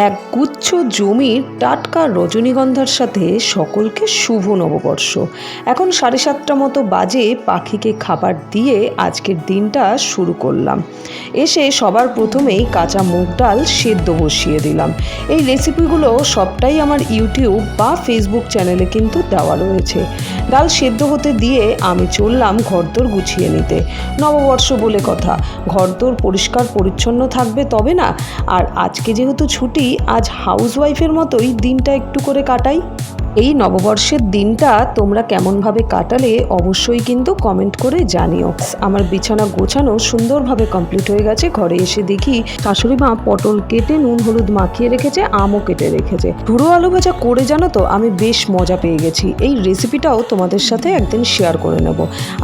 এক গুচ্ছ জমির টাটকা রজনীগন্ধার সাথে সকলকে শুভ নববর্ষ। এখন 7:30 মতো বাজে, পাখিকে খাবার দিয়ে আজকের দিনটা শুরু করলাম। এসে সবার প্রথমেই কাঁচা মুগ ডাল সেদ্ধ বসিয়ে দিলাম। এই রেসিপিগুলো সবটাই আমার ইউটিউব বা ফেসবুক চ্যানেলে কিন্তু দেওয়া রয়েছে। ডাল সেদ্ধ হতে দিয়ে আমি চললাম ঘরদোর গুছিয়ে নিতে। নববর্ষ বলে কথা, ঘরদোর পরিষ্কার পরিচ্ছন্ন থাকবে তবে না। আর আজকে যেহেতু ছুটি, আজ হাউসওয়াইফের মতোই দিনটা একটু করে কাটাই। এই নববর্ষের দিনটা তোমরা কেমনভাবে কাটালে অবশ্যই কিন্তু কমেন্ট করে জানিও। আমার বিছানা গোছানো সুন্দরভাবে কমপ্লিট হয়ে গেছে। ঘরে এসে দেখি শাশুড়ি মা পটল কেটে নুন হলুদ মাখিয়ে রেখেছে, আমও কেটে রেখেছে। ঝুড়ো আলু ভাজা করে জানো তো আমি বেশ মজা পেয়ে গেছি। এই রেসিপিটাও তোমাদের সাথে একদিন শেয়ার করে নেব।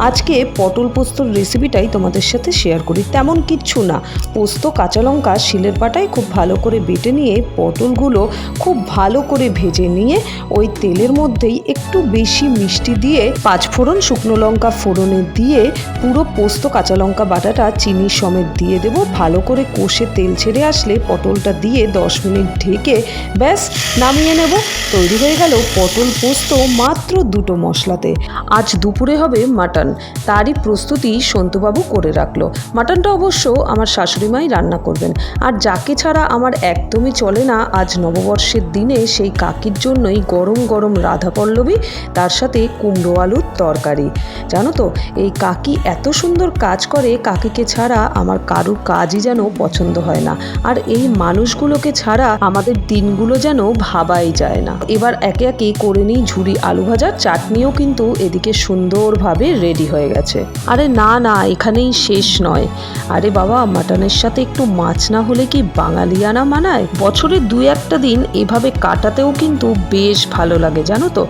আজকে পটল পোস্তর রেসিপিটাই তোমাদের সাথে শেয়ার করি। তেমন কিচ্ছু না, পোস্ত কাঁচা লঙ্কা শিলের পাটায় খুব ভালো করে বেটে নিয়ে পটলগুলো খুব ভালো করে ভেজে নিয়ে ওই তেলের মধ্যেই একটু বেশি মিষ্টি দিয়ে 5 ফোড়ন শুকনো লঙ্কা ফোড়নে দিয়ে পুরো পোস্ত কাঁচা লঙ্কা বাটাটা চিনি সমেত দিয়ে দেবো। ভালো করে কষে তেল ছেড়ে আসলে পটলটা দিয়ে 10 মিনিট ঢেকে ব্যাস নামিয়ে নেব। তৈরি হয়ে গেল পটল পোস্ত মাত্র 2টো মশলাতে। আজ দুপুরে হবে মাটন, তারই প্রস্তুতি সন্তুবাবু করে রাখলো। মাটনটা অবশ্য আমার শাশুড়ি মাই রান্না করবেন। আর যাকে ছাড়া আমার একদমই চলে না আজ নববর্ষের দিনে, সেই কাকির জন্যই গরম গরম রাধা পল্লবী, তার সাথে কুমড়ো আলুর তরকারি। জানো তো এই কাকি এত সুন্দর কাজ করে, কাকিকে ছাড়া আমার কারুর কাজই যেন পছন্দ হয় না। আর এই মানুষগুলোকে ছাড়া আমাদের দিনগুলো যেন ভাবাই যায় না। এবার একে একে করে নিই ঝুরি আলু ভাজা। চাটনিও কিন্তু এদিকে সুন্দরভাবে রেডি হয়ে গেছে। আরে না না, এখানেই শেষ নয়। আরে বাবা, মাটনের সাথে একটু মাছ না হলে কি বাঙালিয়ানা মানায়? বছরে 2-1টা দিন এভাবে কাটাতেও কিন্তু বেশ ভালো লাগে জানো তো।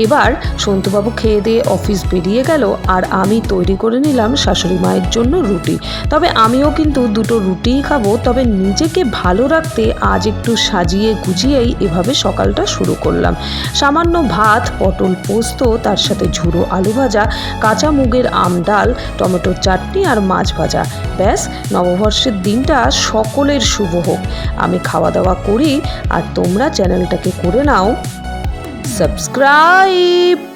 এবার সন্তুবাবু খেয়ে দিয়ে অফিস বেরিয়ে গেল আর আমি তৈরি করে নিলাম শাশুড়ি মায়ের জন্য রুটি। তবে আমিও কিন্তু 2টো রুটিই খাবো। তবে নিজেকে ভালো রাখতে আজ একটু সাজিয়ে গুজিয়েই এভাবে সকালটা শুরু করলাম। সামান্য ভাত, পটল পোস্ত, তার সাথে ঝুড়ো আলু ভাজা, কাঁচা মুগের আম ডাল, টমেটোর চাটনি আর মাছ ভাজা। ব্যাস, নববর্ষের দিনটা সকলের শুভ হোক। আমি খাওয়া দাওয়া করি আর তোমরা চ্যানেলটাকে করে নাও সাবস্ক্রাইব।